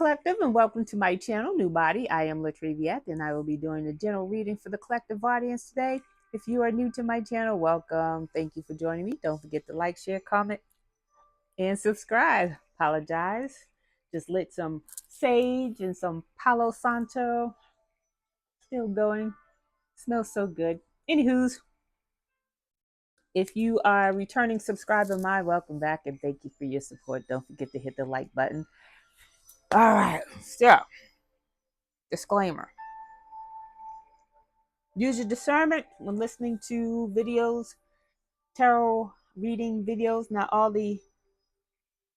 collective, and welcome to my channel, NUBODI. I am Latriviette, and I will be doing a general reading for the collective audience today. If you are new to my channel, welcome. Thank you for joining me. Don't forget to like, share, comment, and subscribe. Apologize. Just lit some sage and some Palo Santo. Still going. Smells so good. Anywho's, if you are a returning subscriber of mine, welcome back and thank you for your support. Don't forget to hit the like button. All right, so disclaimer. Use your discernment when listening to videos, tarot reading videos. Not all the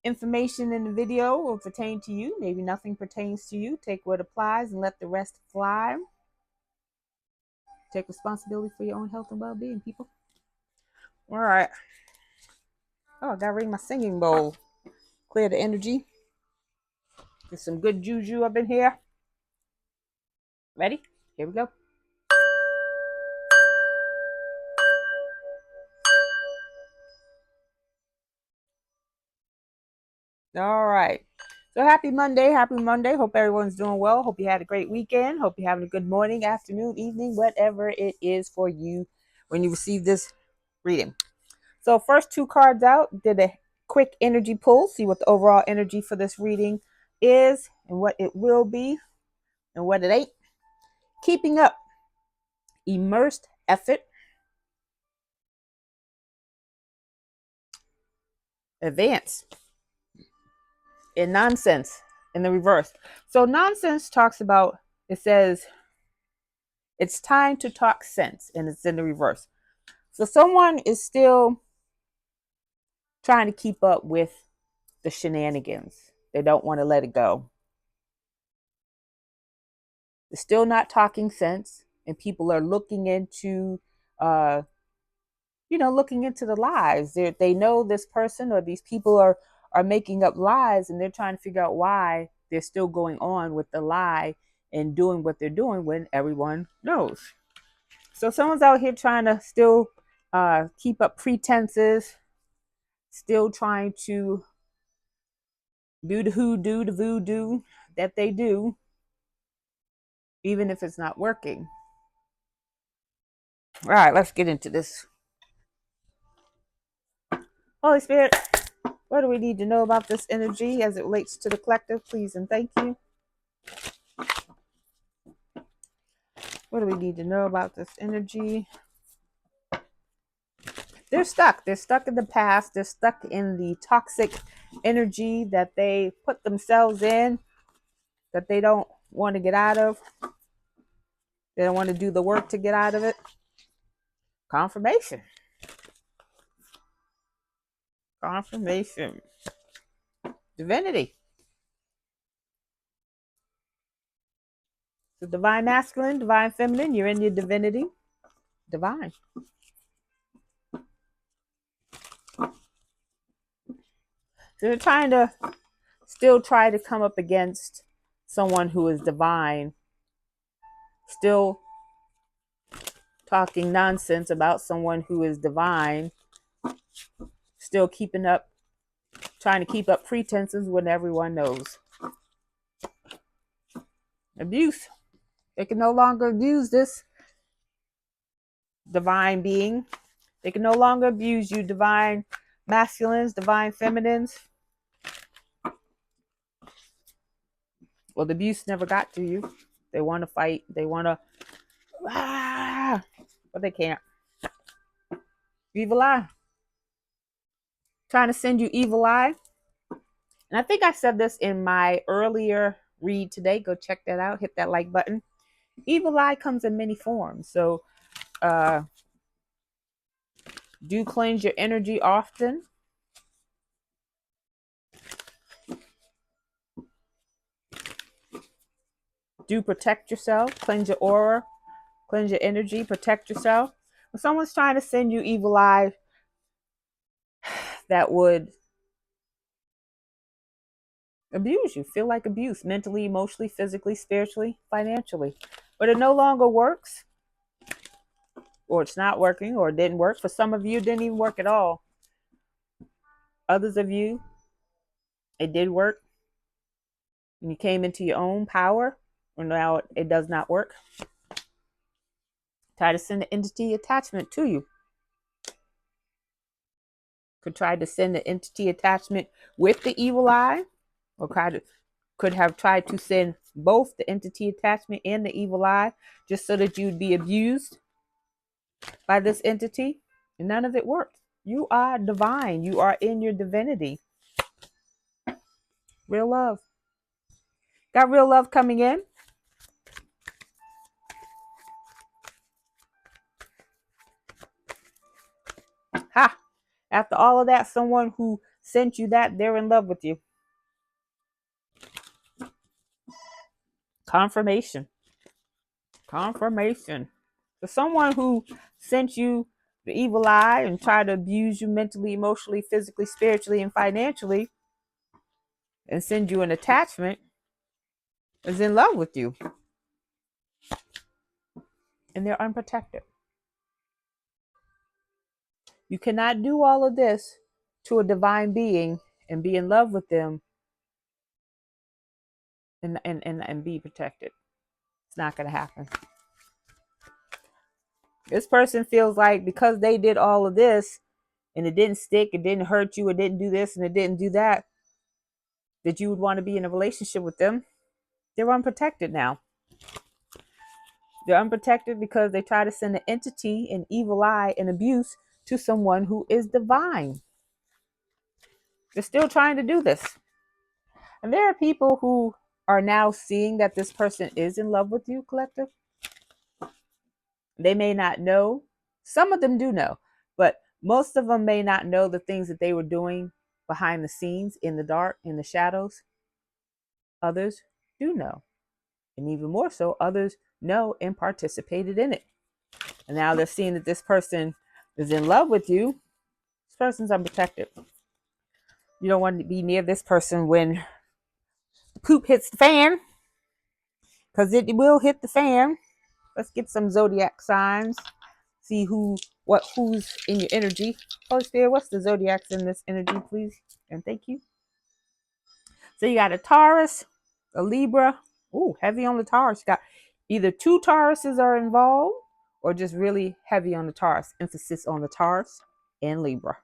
information in the video will pertain to you. Maybe nothing pertains to you. Take what applies and let the rest fly. Take responsibility for your own health and well-being, people. All right. Oh, I gotta ring my singing bowl. Clear the energy. Get some good juju up in here. Ready? Here we go. All right. So happy Monday. Happy Monday. Hope everyone's doing well. Hope you had a great weekend. Hope you're having a good morning, afternoon, evening, whatever it is for you when you receive this reading. So first two cards out, did a quick energy pull. See what the overall energy for this reading is and what it will be and what it ain't. Keeping up. Immersed effort. Advance. And nonsense in the reverse. So nonsense talks about, it says, it's time to talk sense, and it's in the reverse. So someone is still trying to keep up with the shenanigans. They don't want to let it go. They're still not talking sense, and people are looking into, looking into the lies. They know this person or these people are making up lies, and they're trying to figure out why they're still going on with the lie and doing what they're doing when everyone knows. So someone's out here trying to still keep up pretenses, still trying to do the hoodoo, the voodoo that they do, even if it's not working. All right, let's get into this. Holy Spirit, what do we need to know about this energy as it relates to the collective? Please and thank you. What do we need to know about this energy? They're stuck. They're stuck in the past. They're stuck in the toxic energy that they put themselves in, that they don't want to get out of. They don't want to do the work to get out of it. Confirmation. Confirmation. Divinity. So divine masculine, divine feminine, you're in your divinity. Divine. So they're trying to still try to come up against someone who is divine. Still talking nonsense about someone who is divine. Still trying to keep up pretenses when everyone knows. Abuse. They can no longer abuse this divine being. They can no longer abuse you, divine masculines, divine feminines. Well, the abuse never got to you. They want to fight. They want to, but they can't. Evil eye. Trying to send you evil eye. And I think I said this in my earlier read today. Go check that out. Hit that like button. Evil eye comes in many forms. So do cleanse your energy often. Do protect yourself. Cleanse your aura. Cleanse your energy. Protect yourself. When someone's trying to send you evil eye, that would abuse you, feel like abuse, mentally, emotionally, physically, spiritually, financially. But it no longer works, or it's not working, or it didn't work. For some of you, it didn't even work at all. Others of you, it did work. and you came into your own power, and now it does not work, try to send the entity attachment to you. Could try to send the entity attachment with the evil eye, or could have tried to send both the entity attachment and the evil eye, just so that you'd be abused by this entity. And none of it worked. You are divine. You are in your divinity. Real love. Got real love coming in. Ha! After all of that, someone who sent you that, they're in love with you. Confirmation. Confirmation. For someone who sent you the evil eye and tried to abuse you mentally, emotionally, physically, spiritually, and financially, and send you an attachment, is in love with you. And they're unprotected. You cannot do all of this to a divine being and be in love with them and be protected. It's not going to happen. This person feels like because they did all of this and it didn't stick, it didn't hurt you, it didn't do this and it didn't do that, that you would want to be in a relationship with them. They're unprotected now. They're unprotected because they try to send an entity, an evil eye, and abuse to someone who is divine. They're still trying to do this. And there are people who are now seeing that this person is in love with you, collective. They may not know. Some of them do know, but most of them may not know the things that they were doing behind the scenes, in the dark, in the shadows. Others do know. And even more so, others know and participated in it. And now they're seeing that this person is in love with you. This person's unprotected. You don't want to be near this person when the poop hits the fan, because it will hit the fan. Let's get some zodiac signs. See who's in your energy. Holy Spirit, what's the zodiacs in this energy, please? And thank you. So you got a Taurus, a Libra. Ooh, heavy on the Taurus. You got either two Tauruses are involved or just really heavy on the Taurus. Emphasis on the Taurus and Libra.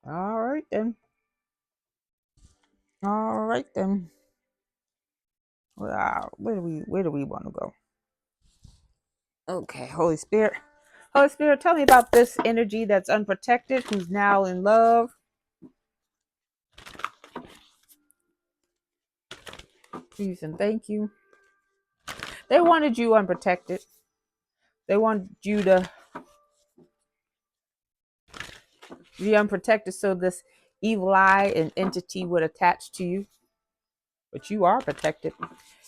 All right then. All right then. Wow, where do we want to go? Okay, Holy Spirit. Holy Spirit, tell me about this energy that's unprotected, who's now in love. Please and thank you. They wanted you unprotected. They wanted you to be unprotected so this evil eye and entity would attach to you. But you are protected,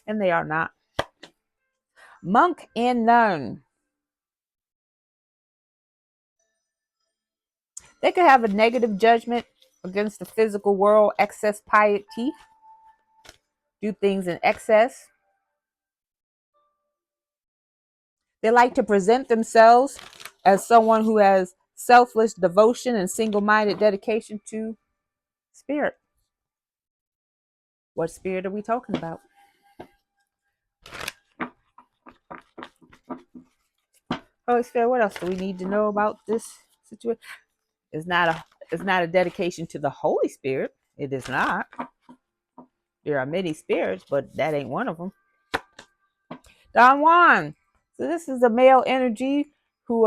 and they are not. Monk and nun. They could have a negative judgment against the physical world, excess piety, do things in excess. They like to present themselves as someone who has selfless devotion and single-minded dedication to spirit. What spirit are we talking about? Holy Spirit, what else do we need to know about this situation? It's not a dedication to the Holy Spirit. It is not. There are many spirits, but that ain't one of them. Don Juan. So this is a male energy who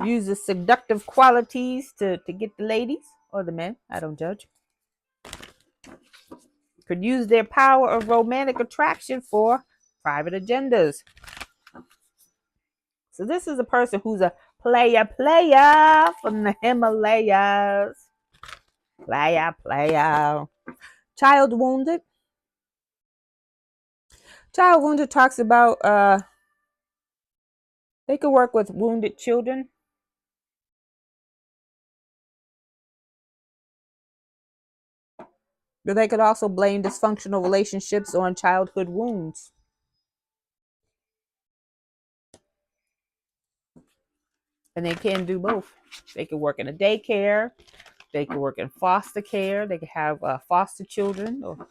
uses seductive qualities to get the ladies or the men. I don't judge. Could use their power of romantic attraction for private agendas. So this is a person who's a player from the Himalayas. Player. Child wounded. Child wounded talks about they could work with wounded children. But they could also blame dysfunctional relationships on childhood wounds. And they can do both. They can work in a daycare. They can work in foster care. They can have foster children, or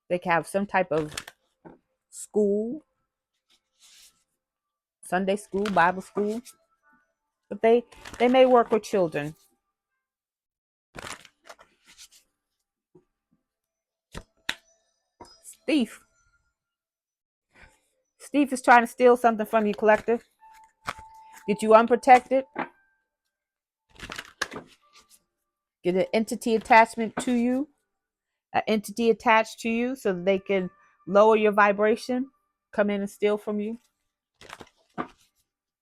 they can have some type of school, Sunday school, Bible school. But they may work with children. Thief. Thief is trying to steal something from you, collective. Get you unprotected. Get an entity attachment to you. An entity attached to you so that they can lower your vibration, come in and steal from you.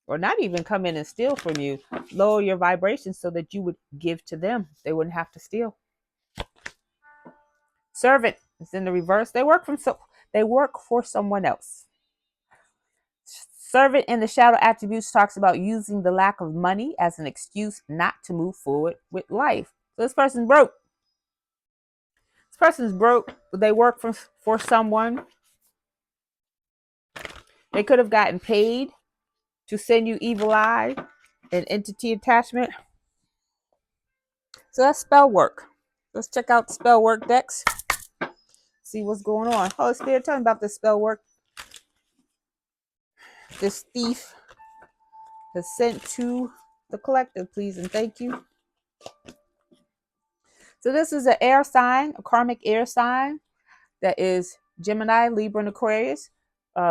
Or not even come in and steal from you, lower your vibration so that you would give to them. They wouldn't have to steal. Servant is in the reverse. They work for someone else. Servant in the shadow attributes talks about using the lack of money as an excuse not to move forward with life. So this person's broke. This person's broke, but they work for someone. They could have gotten paid to send you evil eye and entity attachment. So that's spell work. Let's check out the spell work decks. See what's going on. Holy Spirit, tell me about this spell work. This thief has sent to the collective, please and thank you. So this is an air sign, a karmic air sign that is Gemini, Libra, and Aquarius.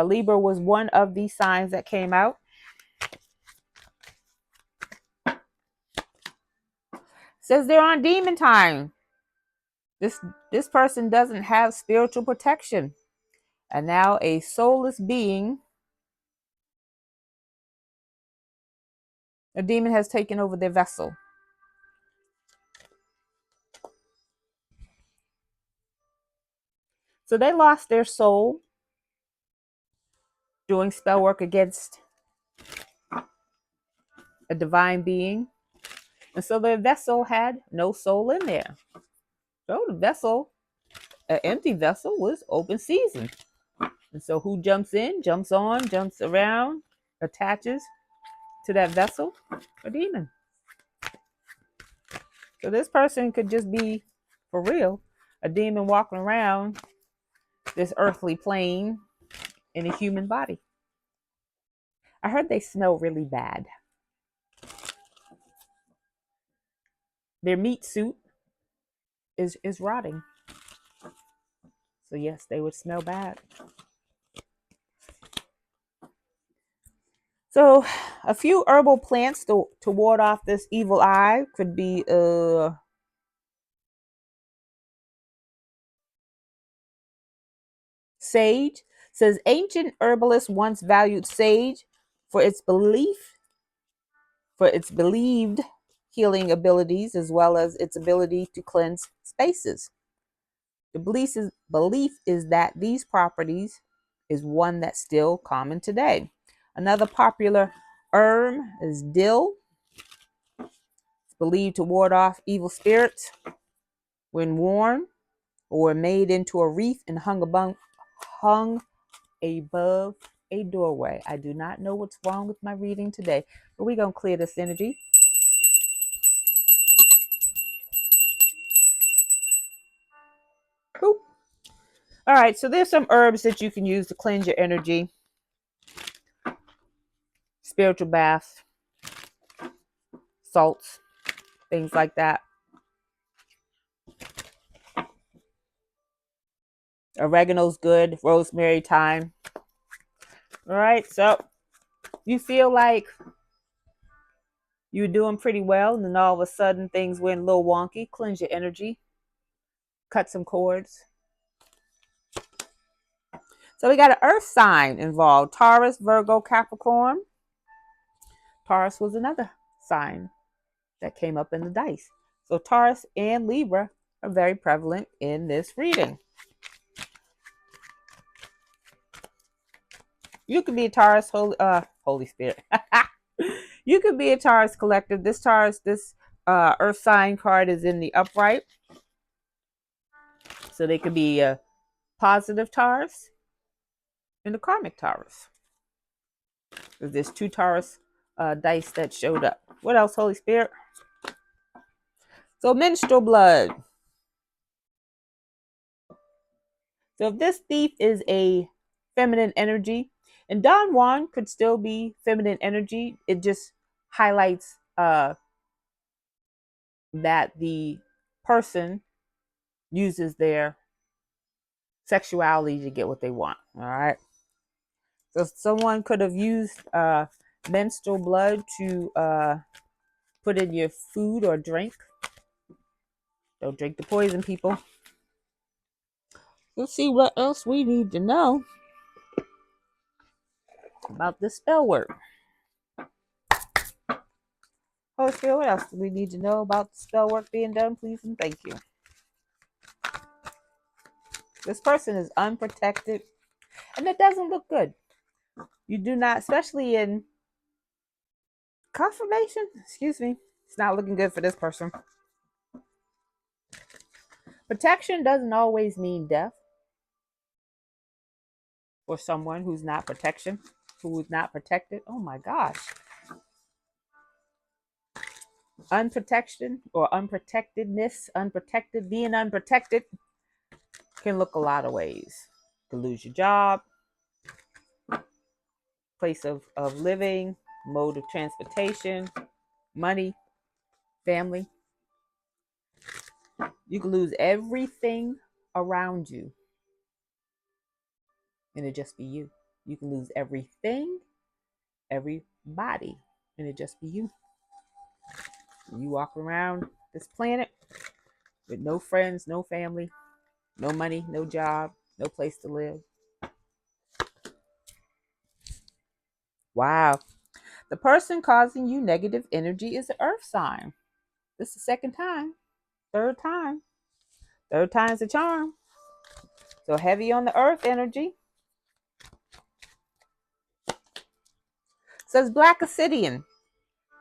Libra was one of these signs that came out. Says they're on demon time. This person doesn't have spiritual protection. And now a soulless being, a demon has taken over their vessel. So they lost their soul doing spell work against a divine being. And so their vessel had no soul in there. So the vessel, an empty vessel, was open season. And so who jumps in, jumps on, jumps around, attaches to that vessel? A demon. So this person could just be, for real, a demon walking around this earthly plane in a human body. I heard they smell really bad. Their meat suit is rotting. So yes, they would smell bad. So a few herbal plants to ward off this evil eye could be sage. Says ancient herbalists once valued sage for its believed healing abilities as well as its ability to cleanse spaces. The belief is that these properties is one that's still common today. Another popular herb is dill. It's believed to ward off evil spirits when worn or made into a wreath and hung above a doorway. I do not know what's wrong with my reading today, but we're going to clear this energy. Boop. All right, so there's some herbs that you can use to cleanse your energy. Spiritual baths, salts, things like that. Oregano's good, rosemary, thyme. All right, so you feel like you're doing pretty well, and then all of a sudden things went a little wonky. Cleanse your energy, cut some cords. So we got an earth sign involved: Taurus, Virgo, Capricorn. Taurus was another sign that came up in the dice. So Taurus and Libra are very prevalent in this reading. You could be a Taurus, Holy Spirit. You could be a Taurus collective. This Taurus, this earth sign card is in the upright. So they could be a positive Taurus and a karmic Taurus. There's 2 Taurus dice that showed up. What else, Holy Spirit? So menstrual blood. So if this thief is a feminine energy, and Don Juan could still be feminine energy, it just highlights that the person uses their sexuality to get what they want. All right. So someone could have used menstrual blood to put in your food or drink. Don't drink the poison, people. Let's see what else we need to know about this spell work. Holy Spirit, what else do we need to know about the spell work being done, please and thank you. This person is unprotected, and it doesn't look good. You do not, especially in confirmation, excuse me, it's not looking good for this person. Protection doesn't always mean death for someone who's not protected. Oh my gosh. Unprotection or unprotectedness, being unprotected can look a lot of ways. You can lose your job, place of living, mode of transportation, money, family. You can lose everything around you and it just be you. You can lose everything, everybody, and it just be you. You walk around this planet with no friends, no family, no money, no job, no place to live. Wow. The person causing you negative energy is the earth sign. This is the second time. Third time. Third time's a charm. So heavy on the earth energy. Says black obsidian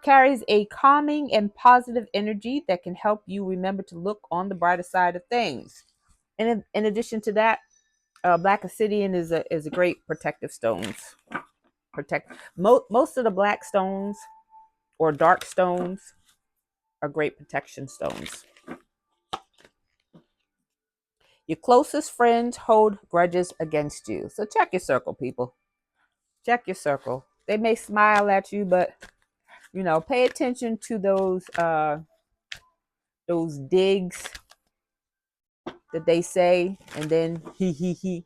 carries a calming and positive energy that can help you remember to look on the brighter side of things. And in addition to that, black obsidian is a great protective stones. Most of the black stones or dark stones are great protection stones. Your closest friends hold grudges against you. So check your circle, people. Check your circle. They may smile at you, but pay attention to those digs that they say, and then he.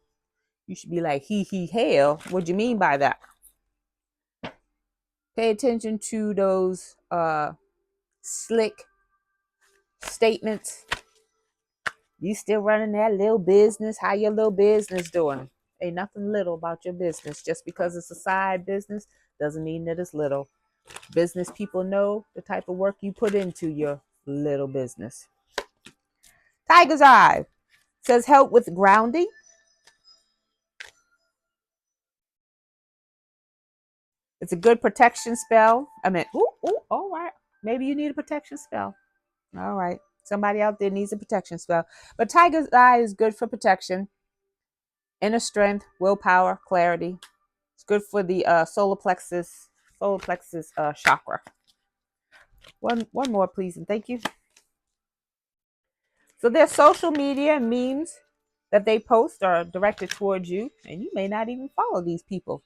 You should be like he hell. What do you mean by that? Pay attention to those slick statements. You still running that little business? How your little business doing? Ain't nothing little about your business. Just because it's a side business doesn't mean that it's little. Business people know the type of work you put into your little business. Tiger's Eye says help with grounding. It's a good protection spell. All right. Maybe you need a protection spell. All right. Somebody out there needs a protection spell. But Tiger's Eye is good for protection, inner strength, willpower, clarity. It's good for the solar plexus chakra. One more, please, and thank you. So their social media and memes that they post are directed towards you, and you may not even follow these people.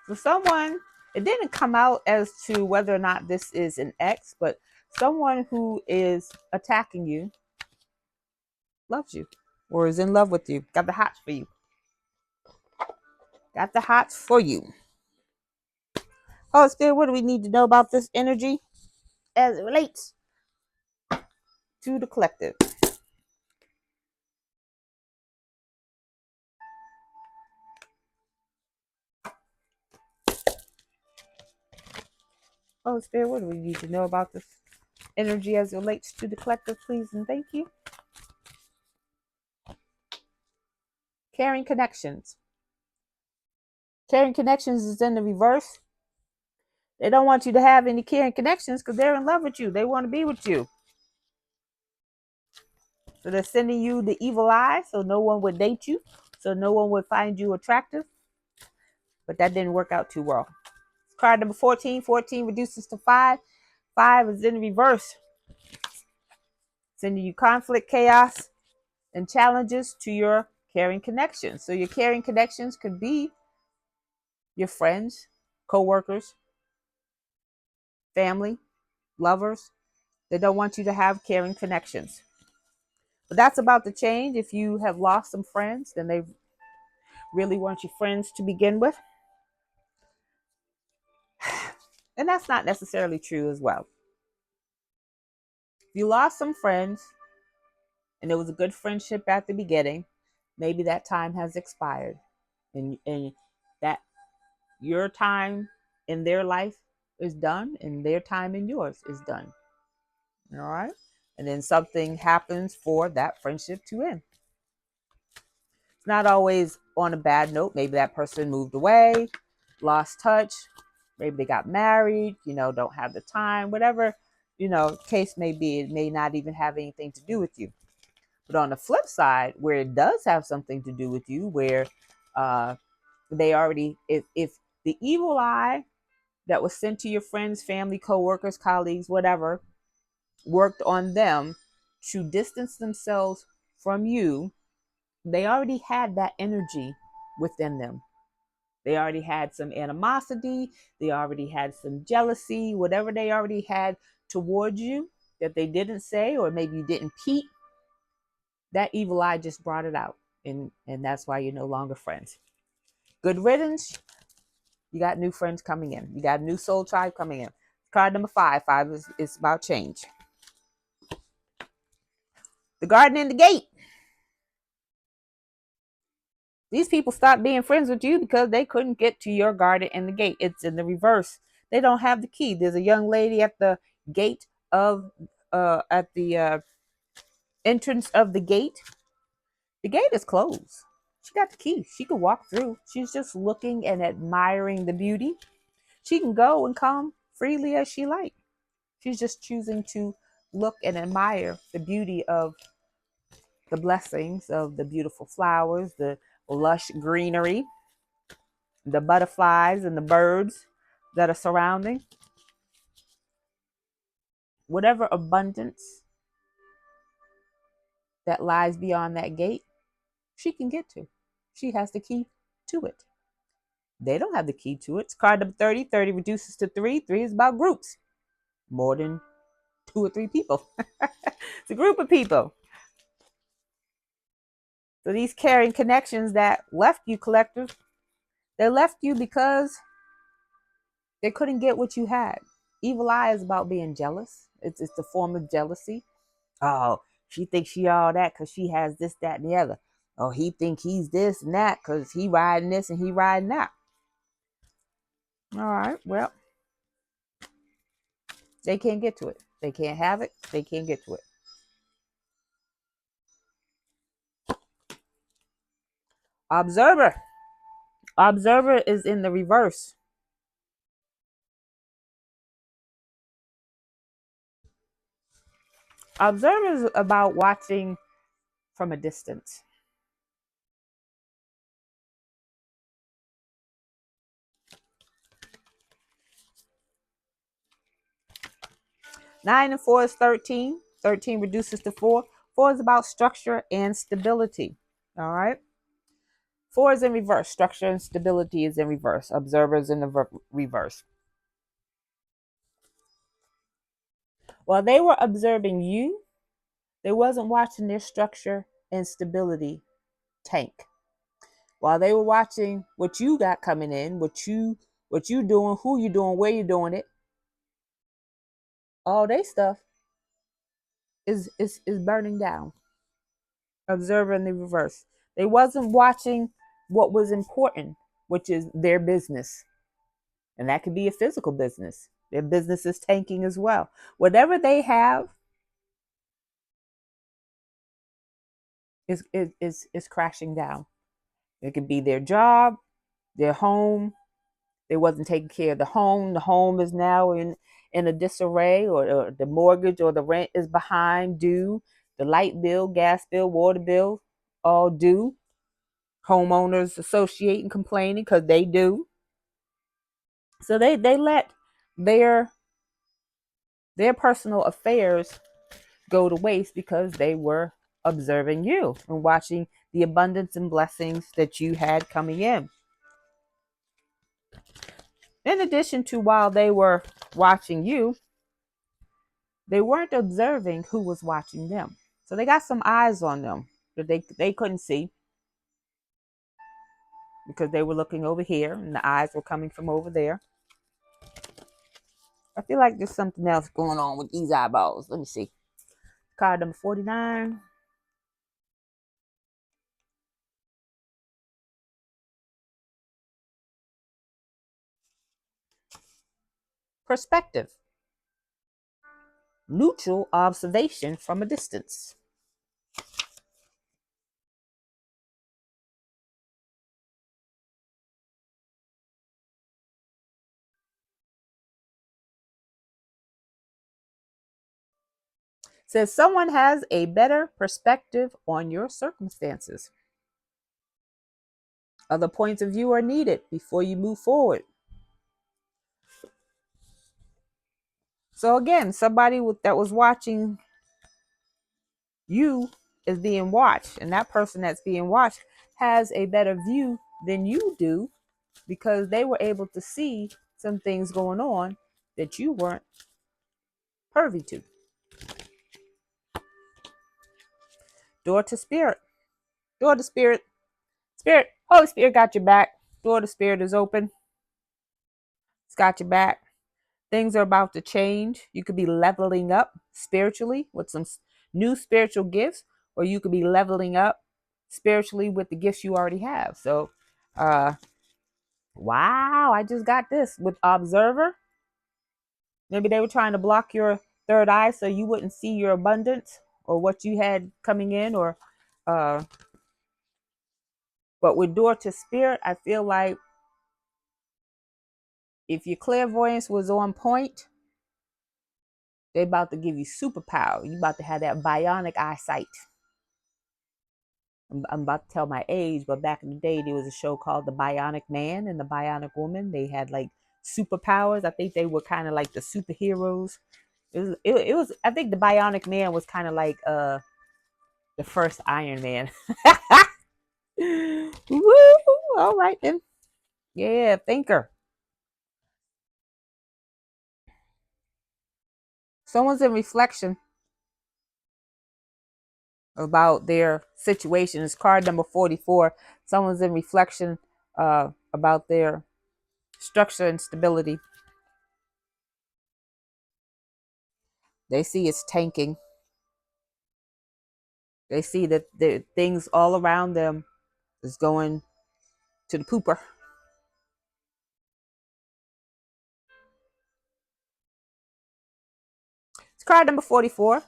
So someone, it didn't come out as to whether or not this is an ex, but someone who is attacking you loves you or is in love with you. Got the hots for you. Got the hots for you. Oh, Spirit, what do we need to know about this energy as it relates to the collective? Oh, Spirit, what do we need to know about this energy as it relates to the collective, please and thank you? Caring connections. Caring connections is in the reverse. They don't want you to have any caring connections because they're in love with you. They want to be with you. So they're sending you the evil eye so no one would date you, so no one would find you attractive. But that didn't work out too well. Card number 14. 14 reduces to 5. 5 is in reverse, sending you conflict, chaos, and challenges to your caring connections. So your caring connections could be your friends, co-workers, family, lovers. They don't want you to have caring connections. But that's about to change. If you have lost some friends, then they really weren't your friends to begin with. And that's not necessarily true as well. If you lost some friends and it was a good friendship at the beginning, maybe that time has expired. And that your time in their life is done and their time in yours is done. All right? And then something happens for that friendship to end. It's not always on a bad note. Maybe that person moved away, lost touch. Maybe they got married, don't have the time, whatever, case may be. It may not even have anything to do with you. But on the flip side, where it does have something to do with you, where they already, if the evil eye that was sent to your friends, family, co-workers, colleagues, whatever, worked on them to distance themselves from you, they already had that energy within them. They already had some animosity. They already had some jealousy, whatever they already had towards you that they didn't say, or maybe you didn't peep. That evil eye just brought it out. And that's why you're no longer friends. Good riddance. You got new friends coming in. You got a new soul tribe coming in. Card number 5. 5 is about change. The garden and the gate. These people stopped being friends with you because they couldn't get to your garden and the gate. It's in the reverse. They don't have the key. There's a young lady at the gate of, at the entrance of the gate. The gate is closed. She got the key. She could walk through. She's just looking and admiring the beauty. She can go and come freely as she likes. She's just choosing to look and admire the beauty of the blessings of the beautiful flowers, the lush greenery, the butterflies and the birds that are surrounding. Whatever abundance that lies beyond that gate, she can get to. She has the key to it. They don't have the key to it. It's card number 30. 30 reduces to 3. 3 is about groups. More than 2 or 3 people. It's a group of people. So these caring connections that left you, collectors, they left you because they couldn't get what you had. Evil eye is about being jealous. It's a form of jealousy. Oh, she thinks she all that because she has this, that, and the other. Oh, he think he's this and that because he riding this and he riding that. All right, well, they can't get to it. They can't have it. They can't get to it. Observer. Observer is in the reverse. Observer is about watching from a distance. Nine and 4 is 13. 13 reduces to 4. 4 is about structure and stability. All right. 4 is in reverse. Structure and stability is in reverse. Observer is in the reverse. While they were observing you, they wasn't watching their structure and stability tank. While they were watching what you got coming in, what you doing, who you doing, where you doing it, all they stuff is burning down. Observer in the reverse. They wasn't watching what was important, which is their business. And that could be a physical business. Their business is tanking as well. Whatever they have is crashing down. It could be their job, their home. They wasn't taking care of the home. The home is now in a disarray, or the mortgage or the rent is behind due. The light bill, gas bill, water bill, all due. Homeowners associating, complaining because they do. So they let their personal affairs go to waste because they were observing you and watching the abundance and blessings that you had coming in. In addition to, while they were watching you, they weren't observing who was watching them. So they got some eyes on them that they couldn't see because they were looking over here and the eyes were coming from over there. I feel like there's something else going on with these eyeballs. Let me see. Card number 49. Perspective. Neutral observation from a distance. Says someone has a better perspective on your circumstances. Other points of view are needed before you move forward. So again, somebody that was watching you is being watched, and that person that's being watched has a better view than you do because they were able to see some things going on that you weren't privy to. Door to spirit. Door to spirit. Spirit, Holy Spirit got your back. Door to spirit is open. It's got your back. Things are about to change. You could be leveling up spiritually with some new spiritual gifts, or you could be leveling up spiritually with the gifts you already have. So, wow, I just got this with observer. Maybe they were trying to block your third eye so you wouldn't see your abundance or what you had coming in, or but with door to spirit, I feel like if your clairvoyance was on point, they about to give you superpower. You about to have that bionic eyesight. I'm about to tell my age, but back in the day, there was a show called The Bionic Man and the Bionic Woman. They had like superpowers. I think they were kind of like the superheroes. It was. I think the Bionic Man was kind of like the first Iron Man. Woo! All right then. Yeah, thinker. Someone's in reflection about their situation. It's card number 44. Someone's in reflection about their structure and stability. They see it's tanking. They see that the things all around them is going to the pooper. It's card number 44.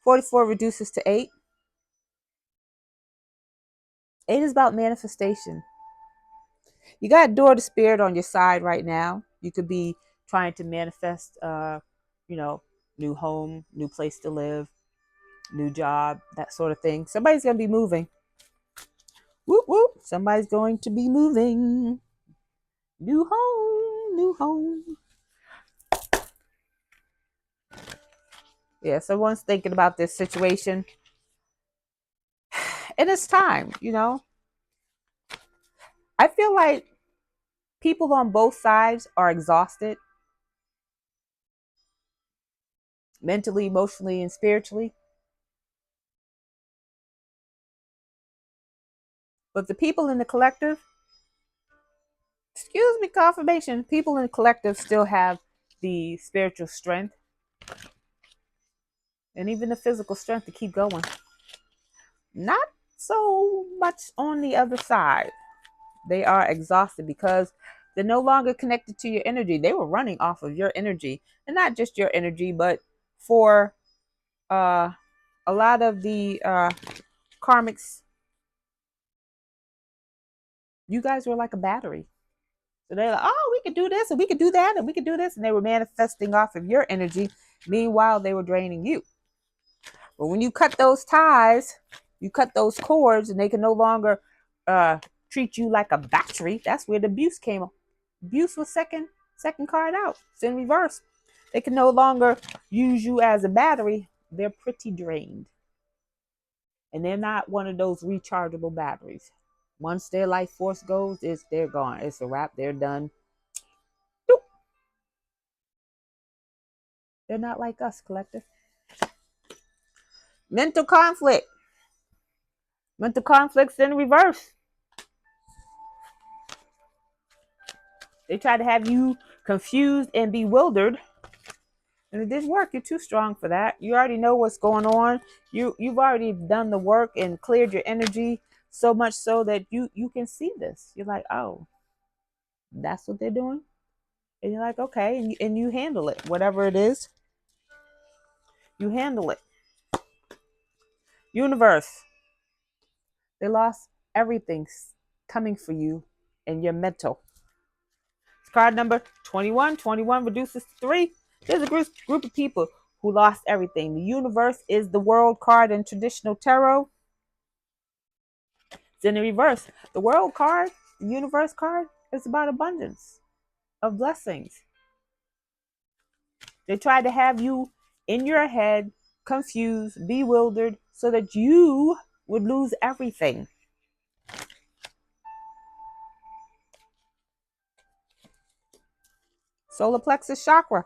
44 reduces to 8. 8 is about manifestation. You got door to spirit on your side right now. You could be trying to manifest, new home, new place to live, new job, that sort of thing. Somebody's going to be moving. Whoop, whoop. Somebody's going to be moving. New home, new home. Yeah, someone's thinking about this situation. And it's time, I feel like people on both sides are exhausted mentally, emotionally, and spiritually. But the people in the collective, excuse me, confirmation, people in the collective still have the spiritual strength and even the physical strength to keep going. Not so much on the other side. They are exhausted because they're no longer connected to your energy. They were running off of your energy, and not just your energy, but for a lot of the karmics, you guys were like a battery. So they're like, oh, we could do this and we could do that and we could do this. And they were manifesting off of your energy. Meanwhile, they were draining you. But when you cut those ties, you cut those cords, and they can no longer treat you like a battery. That's where the abuse came. Abuse was second card out. It's in reverse. They can no longer use you as a battery. They're pretty drained. And they're not one of those rechargeable batteries. Once their life force goes, they're gone. It's a wrap. They're done. Doop. They're not like us, collective. Mental conflict. Mental conflict's in reverse. They try to have you confused and bewildered. And it didn't work. You're too strong for that. You already know what's going on. You've already done the work and cleared your energy so much so that you can see this. You're like, oh, that's what they're doing? And you're like, okay. And you handle it. Whatever it is, you handle it. Universe. They lost everything coming for you and your mental. It's card number 21. 21 reduces to 3. There's a group of people who lost everything. The universe is the world card in traditional tarot. It's in the reverse. The world card, the universe card, is about abundance of blessings. They tried to have you in your head, confused, bewildered, so that you would lose everything. Solar plexus chakra.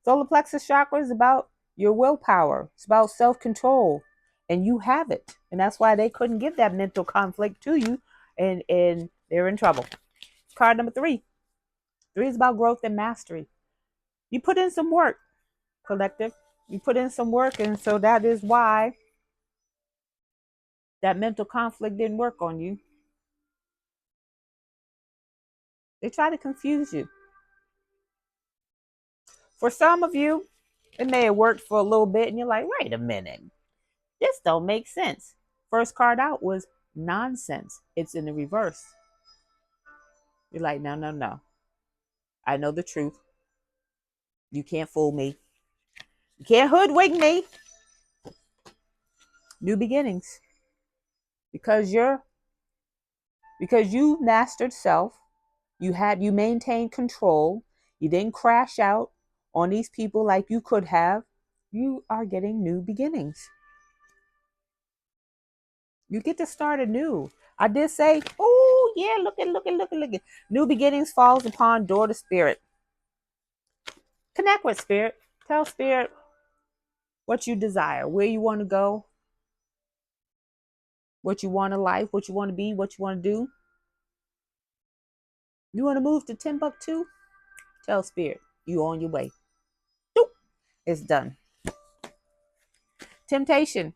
Solar plexus chakra is about your willpower. It's about self-control. And you have it. And that's why they couldn't give that mental conflict to you. And they're in trouble. Card number 3. 3 is about growth and mastery. You put in some work, collective. You put in some work. And so that is why that mental conflict didn't work on you. They try to confuse you. For some of you, it may have worked for a little bit. And you're like, wait a minute. This don't make sense. First card out was nonsense. It's in the reverse. You're like, no. I know the truth. You can't fool me. You can't hoodwink me. New beginnings. Because you mastered self. You maintained control. You didn't crash out on these people like you could have. You are getting new beginnings. You get to start anew. I did say, oh yeah, look at. New beginnings falls upon daughter spirit. Connect with spirit. Tell spirit what you desire, where you want to go, what you want in life, what you want to be, what you want to do. You want to move to Timbuktu? Tell spirit you on your way. Doop. It's done. Temptation.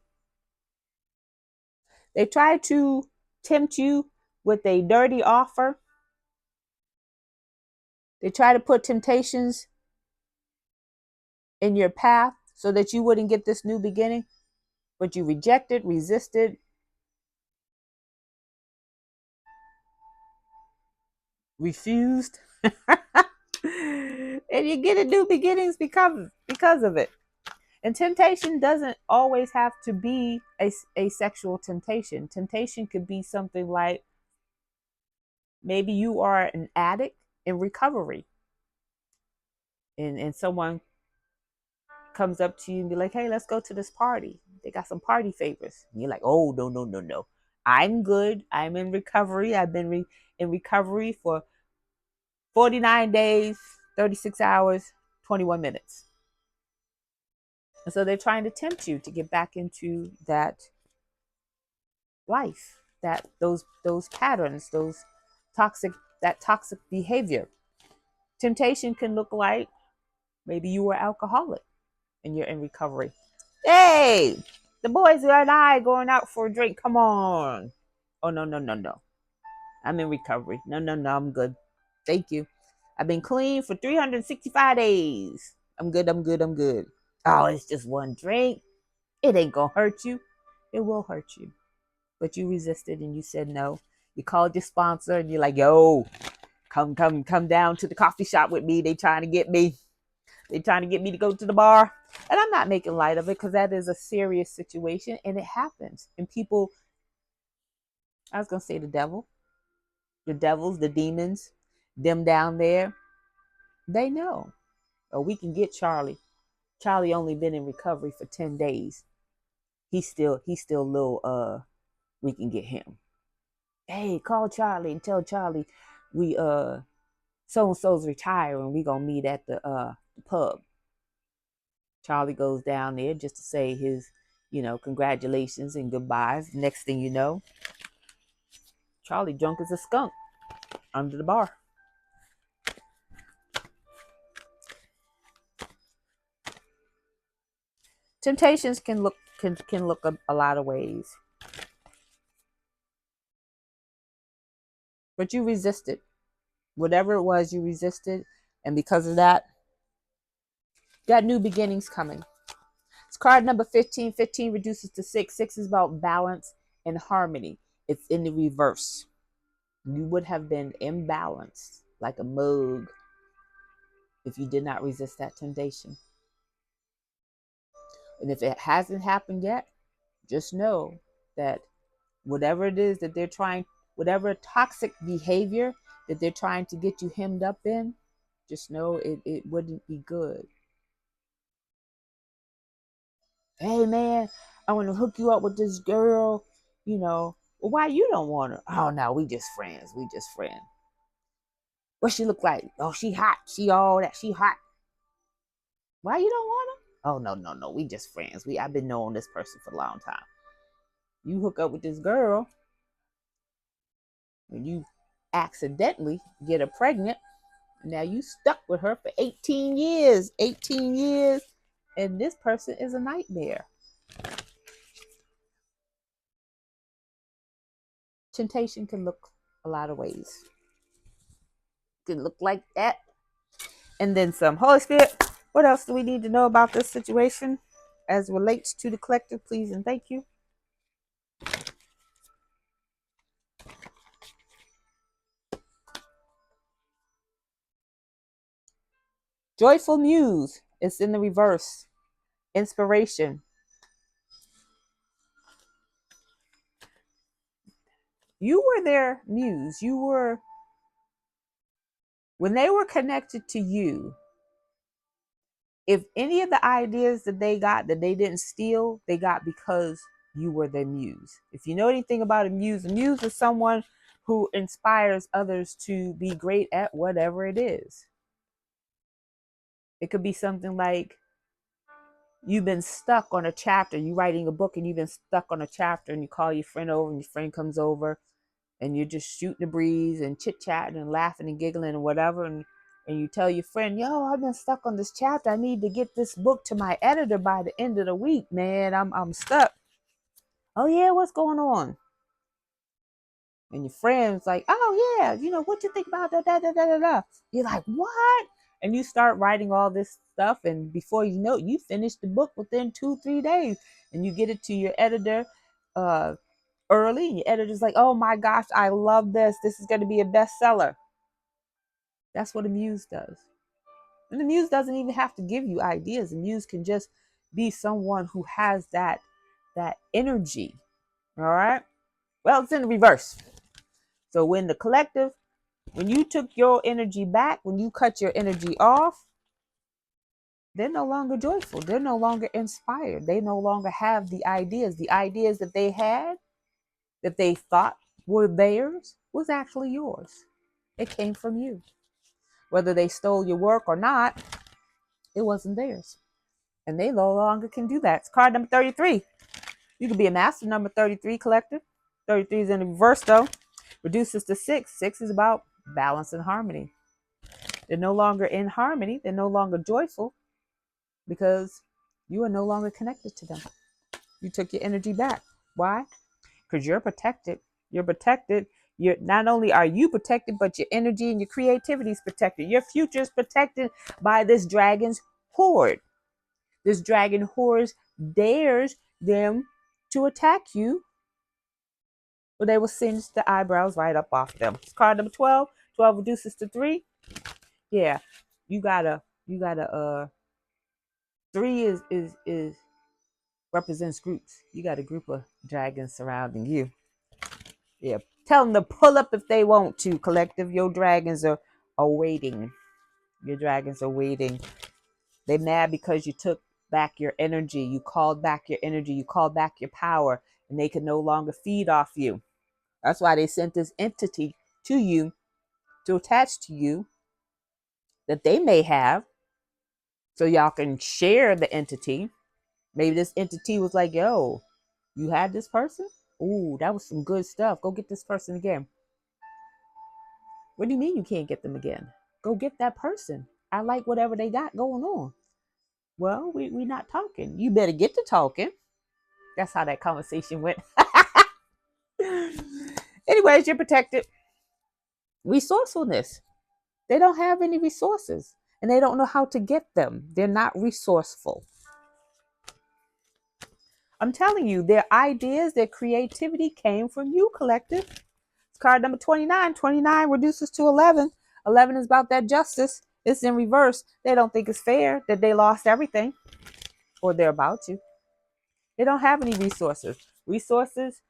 They try to tempt you with a dirty offer. They try to put temptations in your path so that you wouldn't get this new beginning, but you rejected, resisted, refused, and you get a new beginnings because of it. And temptation doesn't always have to be a sexual temptation. Temptation could be something like maybe you are an addict in recovery, and someone comes up to you and be like, hey, let's go to this party. They got some party favors. And you're like, oh, no. I'm good. I'm in recovery. I've been in recovery for 49 days, 36 hours, 21 minutes. And so they're trying to tempt you to get back into that life, those patterns, that toxic behavior. Temptation can look like maybe you were alcoholic and you're in recovery. Hey, the boys and I going out for a drink. Come on. Oh, no. I'm in recovery. No, I'm good. Thank you. I've been clean for 365 days. I'm good. Oh, it's just one drink. It ain't gonna hurt you. It will hurt you. But you resisted and you said no. You called your sponsor and you're like, yo, come down to the coffee shop with me. They trying to get me. They trying to get me to go to the bar. And I'm not making light of it because that is a serious situation and it happens. And people, I was going to say the devils, the demons, them down there, they know. Or we can get Charlie. Charlie only been in recovery for 10 days. He's still little, we can get him. Hey, call Charlie and tell Charlie we so-and-so's retiring and we gonna meet at the pub. Charlie goes down there just to say his, congratulations and goodbyes. Next thing you know, Charlie drunk as a skunk under the bar. Temptations can look a lot of ways. But you resisted. Whatever it was, you resisted. And because of that, you got new beginnings coming. It's card number 15. 15 reduces to 6. 6 is about balance and harmony. It's in the reverse. You would have been imbalanced like a mug if you did not resist that temptation. And if it hasn't happened yet, just know that whatever it is that they're trying, whatever toxic behavior that they're trying to get you hemmed up in, just know it wouldn't be good. Hey man, I want to hook you up with this girl, well, why you don't want her? Oh no, we just friends. What she look like? Oh, she hot. She all that. She hot. Why you don't want her? Oh no. We just friends. I've been knowing this person for a long time. You hook up with this girl, and you accidentally get her pregnant. Now you stuck with her for 18 years. 18 years, and this person is a nightmare. Temptation can look a lot of ways. It can look like that. And then some. Holy Spirit, what else do we need to know about this situation as relates to the collective, please and thank you? Joyful muse. It's in the reverse. Inspiration. You were their muse. You were, when they were connected to you, if any of the ideas that they got that they didn't steal, they got because you were their muse. If you know anything about a muse is someone who inspires others to be great at whatever it is. It could be something like you've been stuck on a chapter. You're writing a book and you've been stuck on a chapter and you call your friend over and your friend comes over and you're just shooting the breeze and chit-chatting and laughing and giggling and whatever. And you tell your friend, yo, I've been stuck on this chapter. I need to get this book to my editor by the end of the week, man. I'm stuck. Oh, yeah, what's going on? And your friend's like, oh, yeah, what you think about that? You're like, what? And you start writing all this stuff. And before you know it, you finish the book within 2-3 days. And you get it to your editor early. And your editor's like, oh, my gosh, I love this. This is going to be a bestseller. That's what a muse does. And the muse doesn't even have to give you ideas. The muse can just be someone who has that energy. All right? Well, it's in the reverse. So when the collective, when you took your energy back, when you cut your energy off, they're no longer joyful. They're no longer inspired. They no longer have the ideas. The ideas that they had, that they thought were theirs, was actually yours. It came from you. Whether they stole your work or not, it wasn't theirs. And they no longer can do that. It's card number 33. You could be a master number 33 collective. 33 is in the reverse though. Reduces to 6. 6 is about balance and harmony. They're no longer in harmony. They're no longer joyful because you are no longer connected to them. You took your energy back. Why? Because you're protected. You're protected. Not only are you protected, but your energy and your creativity is protected. Your future is protected by this dragon's horde. This dragon horde dares them to attack you, but they will singe the eyebrows right up off them. It's card number 12. 12 reduces to 3. Yeah, you gotta Three is represents groups. You got a group of dragons surrounding you. Yeah. Tell them to pull up if they want to. Collective, your dragons are waiting. Your dragons are waiting. They're mad because you took back your energy. You called back your energy. You called back your power, and they can no longer feed off you. That's why they sent this entity to you to attach to you that they may have, so y'all can share the entity. Maybe this entity was like, yo, you had this person? Ooh, that was some good stuff. Go get this person again. What do you mean you can't get them again? Go get that person. I like whatever they got going on. Well, we not talking. You better get to talking. That's how that conversation went. Anyways, you're protected. Resourcefulness. They don't have any resources and they don't know how to get them. They're not resourceful. I'm telling you, their ideas, their creativity came from you, collective. It's card number 29. 29 reduces to 11. 11 is about that justice. It's in reverse. They don't think it's fair that they lost everything or they're about to. They don't have any resources. Resources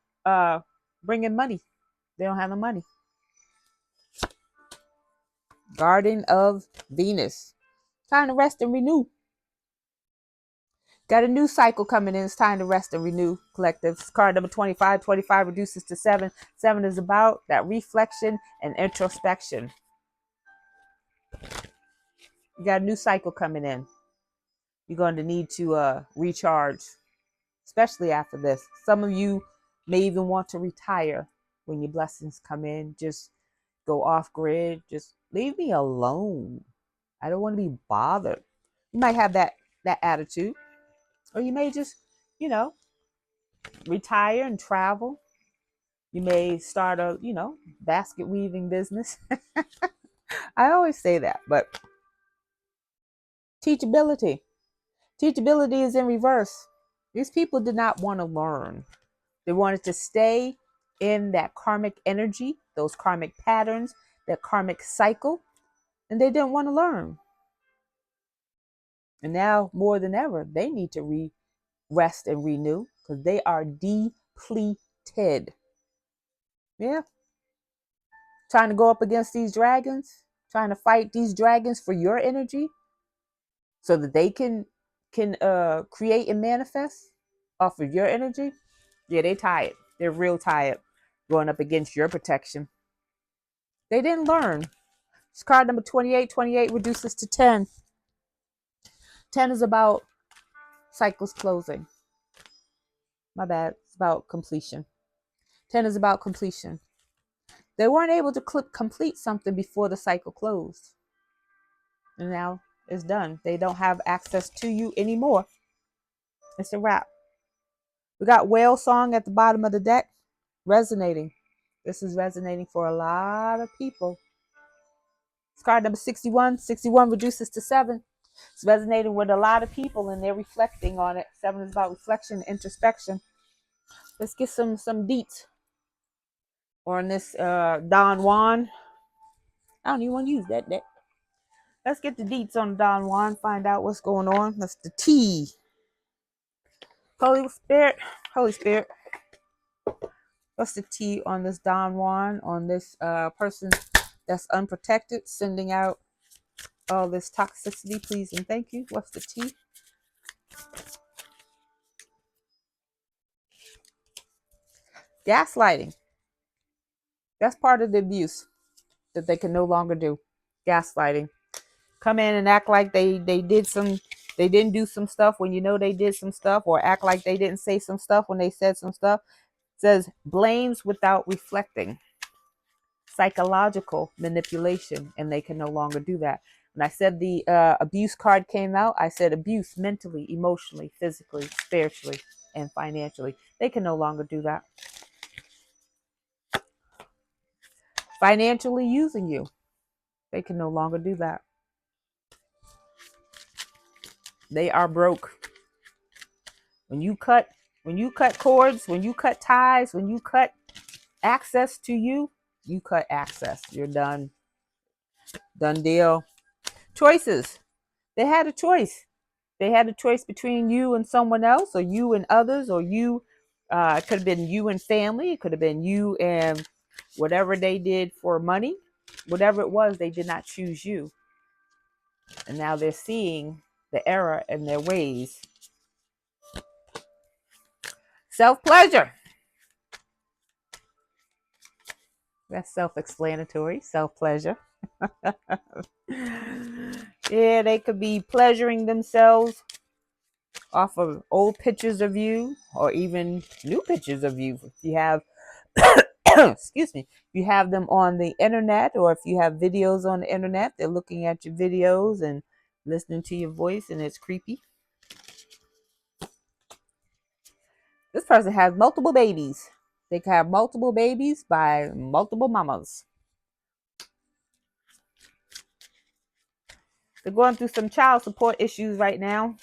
bring in money. They don't have the money. Garden of Venus. Time to rest and renew. Got a new cycle coming in. It's time to rest and renew, collective. Card number 25. 25 reduces to 7. 7 is about that reflection and introspection. You got a new cycle coming in. You're going to need to recharge, especially after this. Some of you may even want to retire when your blessings come in. Just go off grid. Just leave me alone. I don't want to be bothered. You might have that attitude. Or you may just, retire and travel. You may start a, basket weaving business. I always say that, but teachability. Teachability is in reverse. These people did not want to learn. They wanted to stay in that karmic energy, those karmic patterns, that karmic cycle, and they didn't want to learn. And now, more than ever, they need to rest and renew because they are depleted. Yeah. Trying to go up against these dragons, trying to fight these dragons for your energy so that they can create and manifest off of your energy. Yeah, they tired. They're real tired going up against your protection. They didn't learn. It's card number 28. 28 reduces to 10. 10 is about cycles closing. My bad. It's about completion. 10 is about completion. They weren't able to complete something before the cycle closed. And now it's done. They don't have access to you anymore. It's a wrap. We got whale song at the bottom of the deck. Resonating. This is resonating for a lot of people. It's card number 61. 61 reduces to 7. It's resonating with a lot of people and they're reflecting on it. 7 is about reflection, introspection. Let's get some deets on this Don Juan. I don't even want to use that deck. Let's get the deets on Don Juan, find out what's going on. That's the T. Holy Spirit. What's the T on this Don Juan, on this person that's unprotected, sending out all this toxicity, please and thank you. What's the T? Gaslighting. That's part of the abuse that they can no longer do. Gaslighting. Come in and act like they didn't do some stuff when you know they did some stuff, or act like they didn't say some stuff when they said some stuff. It says blames without reflecting. Psychological manipulation, and they can no longer do that. When I said the abuse card came out, I said abuse mentally, emotionally, physically, spiritually, and financially. They can no longer do that. Financially using you. They can no longer do that. They are broke. When you cut cords, when you cut ties, when you cut access to you, you cut access. You're done. Done deal. Choices. They had a choice. They had a choice between you and someone else, or you and others, or you. It could have been you and family. It could have been you and whatever they did for money. Whatever it was, they did not choose you. And now they're seeing the error in their ways. Self-pleasure. That's self-explanatory. Self-pleasure. Yeah, they could be pleasuring themselves off of old pictures of you, or even new pictures of you. If you have, excuse me, if you have them on the internet, or if you have videos on the internet, they're looking at your videos and listening to your voice, and it's creepy. This person has multiple babies. They can have multiple babies by multiple mamas. They're going through some child support issues right now.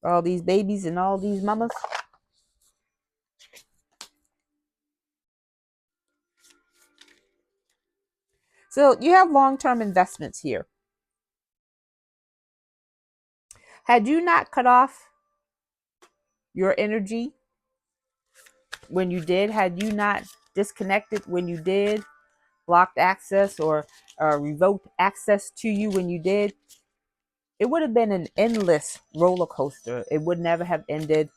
All these babies and all these mamas. So you have long-term investments here. Had you not cut off your energy when you did, had you not disconnected when you did, blocked access or revoked access to you when you did, it would have been an endless roller coaster. It would never have ended.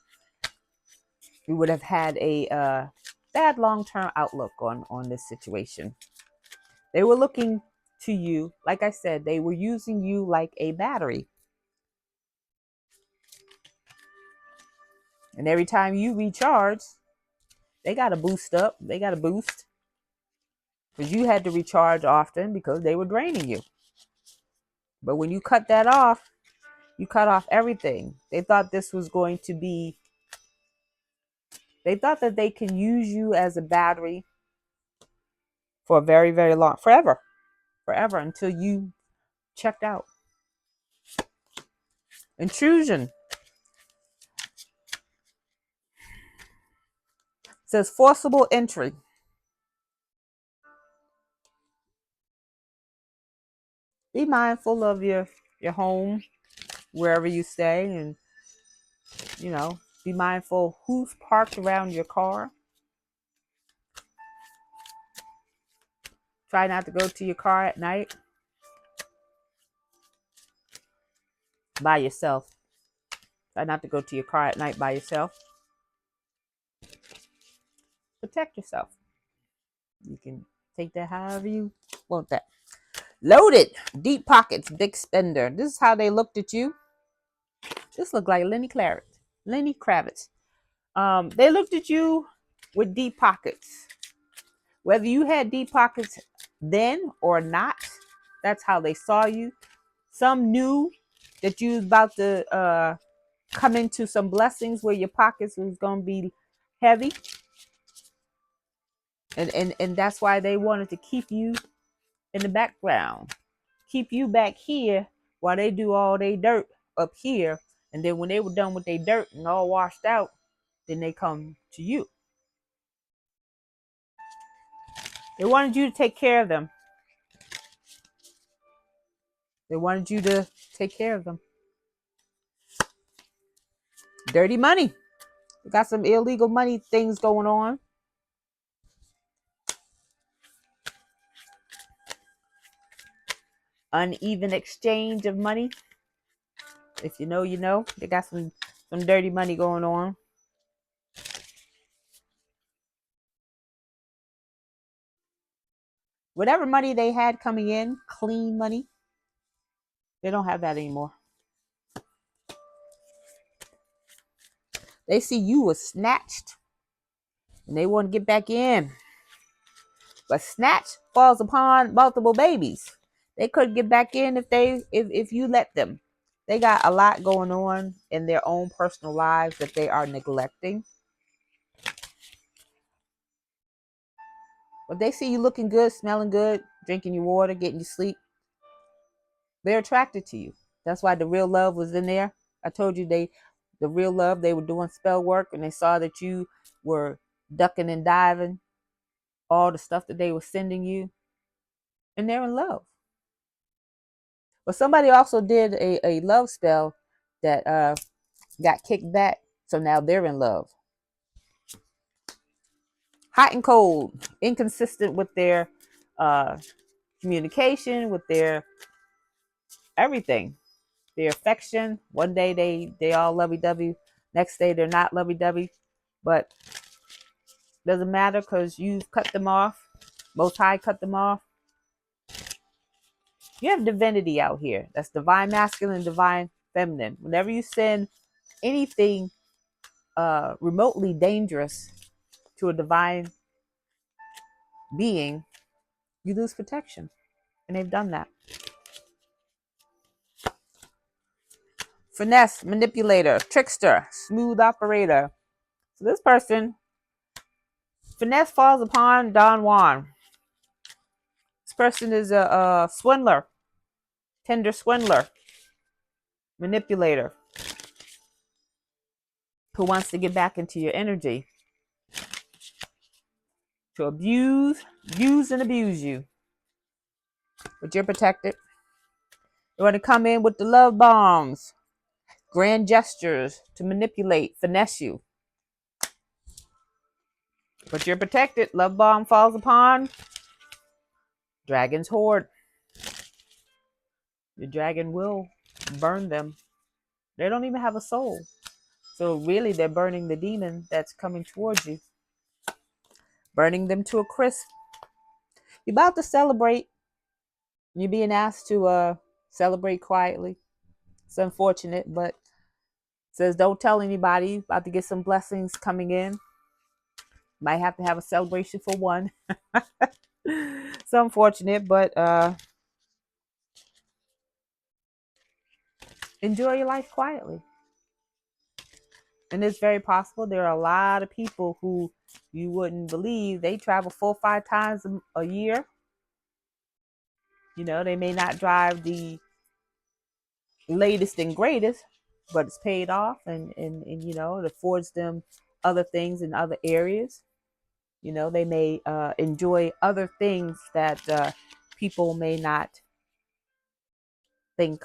We would have had a bad long-term outlook on this situation. They were looking to you, like I said, they were using you like a battery. And every time you recharge, they got to boost up. They got to boost. Because you had to recharge often because they were draining you. But when you cut that off, you cut off everything. They thought this was going to be, they thought that they can use you as a battery for a very, very long, forever until you checked out. Intrusion. It says forcible entry. Be mindful of your home, wherever you stay, and be mindful who's parked around your car. Try not to go to your car at night by yourself. Try not to go to your car at night by yourself. Protect yourself. You can take that however you want that. Loaded. Deep pockets. Big spender. This is how they looked at you. This looked like Lenny Kravitz. They looked at you with deep pockets. Whether you had deep pockets then or not, that's how they saw you. Some knew that you was about to come into some blessings where your pockets was going to be heavy. And that's why they wanted to keep you in the background. Keep you back here while they do all their dirt up here. And then when they were done with their dirt and all washed out, then they come to you. They wanted you to take care of them. They wanted you to take care of them. Dirty money. We got some illegal money things going on. Uneven exchange of money. If you know, you know. They got some dirty money going on. Whatever money they had coming in, clean money, they don't have that anymore. They see you was snatched and they want to get back in. But snatch falls upon multiple babies. They could get back in if you let them. They got a lot going on in their own personal lives that they are neglecting. But they see you looking good, smelling good, drinking your water, getting your sleep. They're attracted to you. That's why the real love was in there. I told you the real love, they were doing spell work and they saw that you were ducking and diving all the stuff that they were sending you. And they're in love. But somebody also did a love spell that got kicked back. So now they're in love. Hot and cold, inconsistent with their uh, communication, with their everything, their affection. One day they all lovey-dovey. Next day they're not lovey-dovey. But doesn't matter because you've cut them off. Most High cut them off. You have divinity out here. That's divine masculine, divine feminine. Whenever you send anything remotely dangerous to a divine being, you lose protection. And they've done that. Finesse, manipulator, trickster, smooth operator. So this person, finesse falls upon Don Juan. This person is a swindler, tender swindler, manipulator, who wants to get back into your energy, to use and abuse you. But you're protected. You want to come in with the love bombs, grand gestures to manipulate, finesse you. But you're protected. Love bomb falls upon dragon's horde. The dragon will burn them. They don't even have a soul. So really, they're burning the demon that's coming towards you. Burning them to a crisp. You're about to celebrate. You're being asked to celebrate quietly. It's unfortunate, but it says don't tell anybody. About to get some blessings coming in. Might have to have a celebration for one. It's unfortunate, but enjoy your life quietly. And it's very possible there are a lot of people who you wouldn't believe. They travel 4 or 5 times a year. You know, they may not drive the latest and greatest, but it's paid off, and you know, it affords them other things in other areas. You know, they may enjoy other things that people may not think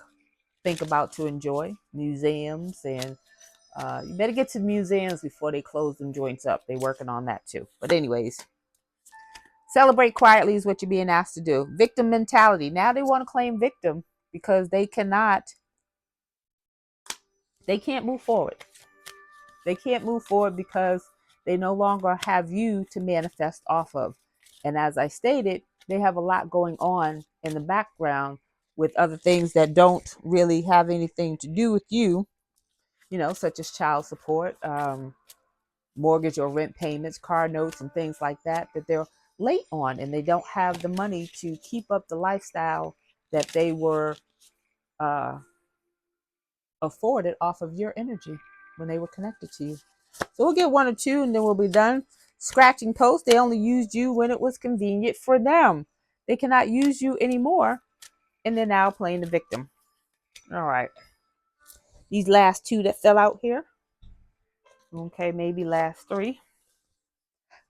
about to enjoy. Museums, and you better get to museums before they close them joints up. They're working on that too. But anyways, celebrate quietly is what you're being asked to do. Victim mentality. Now they want to claim victim because they can't move forward. They can't move forward because they no longer have you to manifest off of. And as I stated, they have a lot going on in the background with other things that don't really have anything to do with you, you know, such as child support, mortgage or rent payments, car notes, and things like that they're late on, and they don't have the money to keep up the lifestyle that they were afforded off of your energy when they were connected to you. So we'll get 1 or 2 and then we'll be done. Scratching post, they only used you when it was convenient for them. They cannot use you anymore, and they're now playing the victim. All right. These last 2 that fell out here. Okay, maybe last 3.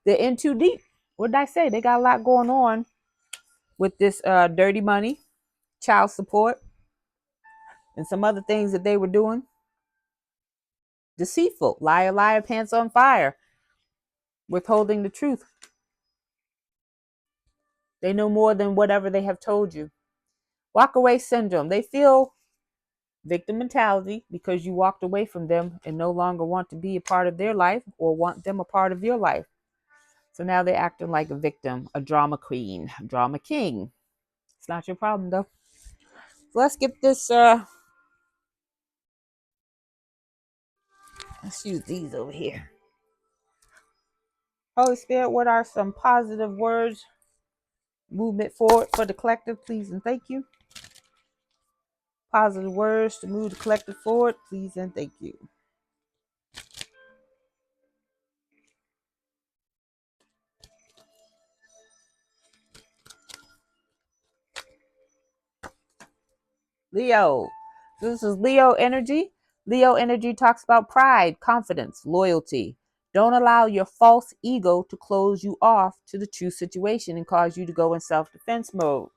They're in too deep. What did I say? They got a lot going on with this dirty money, child support, and some other things that they were doing. Deceitful, liar, liar, pants on fire, withholding the truth. They know more than whatever they have told you. Walk away syndrome. They feel victim mentality because you walked away from them and no longer want to be a part of their life or want them a part of your life. So now they're acting like a victim, a drama queen, a drama king. It's not your problem though. So let's get this, let's use these over here. Holy Spirit, what are some positive words? Movement forward for the collective, please and thank you. Positive words to move the collective forward, please and thank you. Leo. This is Leo energy. Leo energy talks about pride, confidence, loyalty. Don't allow your false ego to close you off to the true situation and cause you to go in self-defense mode.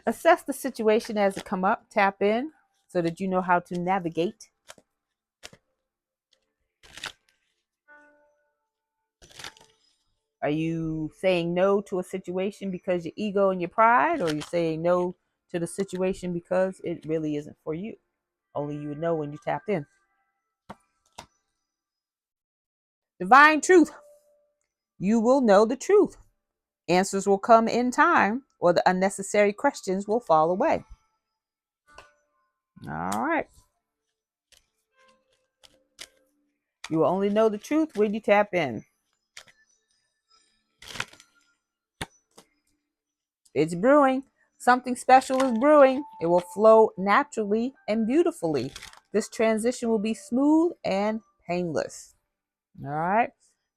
Assess the situation as it come up. Tap in so that you know how to navigate. Are you saying no to a situation because your ego and your pride, or are you saying no to the situation because it really isn't for you? Only you would know when you tapped in. Divine truth. You will know the truth. Answers will come in time, or the unnecessary questions will fall away. All right. You will only know the truth when you tap in. It's brewing. Something special is brewing. It will flow naturally and beautifully. This transition will be smooth and painless. All right.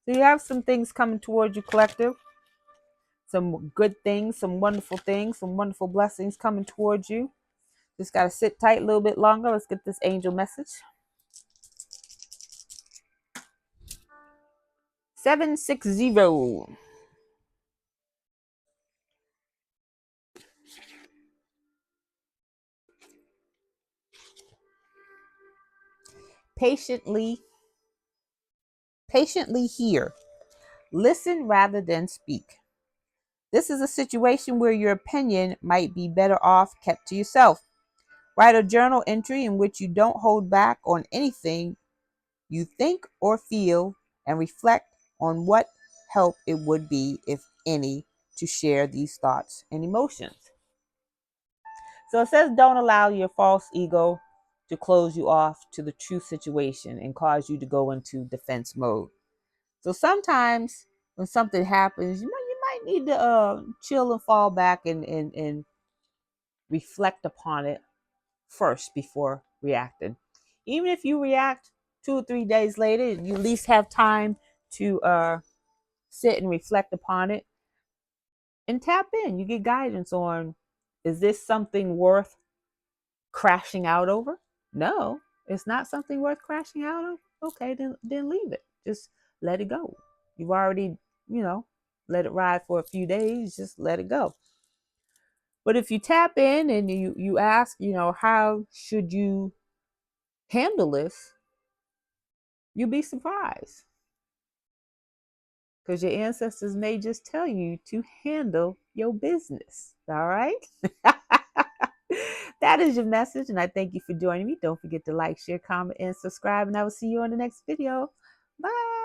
So you have some things coming towards you, collective. Some good things, some wonderful things, some wonderful blessings coming towards you. Just got to sit tight a little bit longer. Let's get this angel message. 760. Patiently hear. Listen rather than speak. This is a situation where your opinion might be better off kept to yourself. Write a journal entry in which you don't hold back on anything you think or feel, and reflect on what help it would be, if any, to share these thoughts and emotions. So it says, don't allow your false ego to close you off to the true situation and cause you to go into defense mode. So sometimes when something happens, you might need to chill and fall back and reflect upon it first before reacting. Even if you react 2 or 3 days later, you at least have time to sit and reflect upon it and tap in. You get guidance on, is this something worth crashing out over? No, it's not something worth crashing out of. Okay, then leave it. Just let it go. You've already, let it ride for a few days. Just let it go. But if you tap in and you ask, how should you handle this, you'll be surprised, because your ancestors may just tell you to handle your business. All right. That is your message, and I thank you for joining me. Don't forget to like, share, comment, and subscribe, and I will see you on the next video. Bye.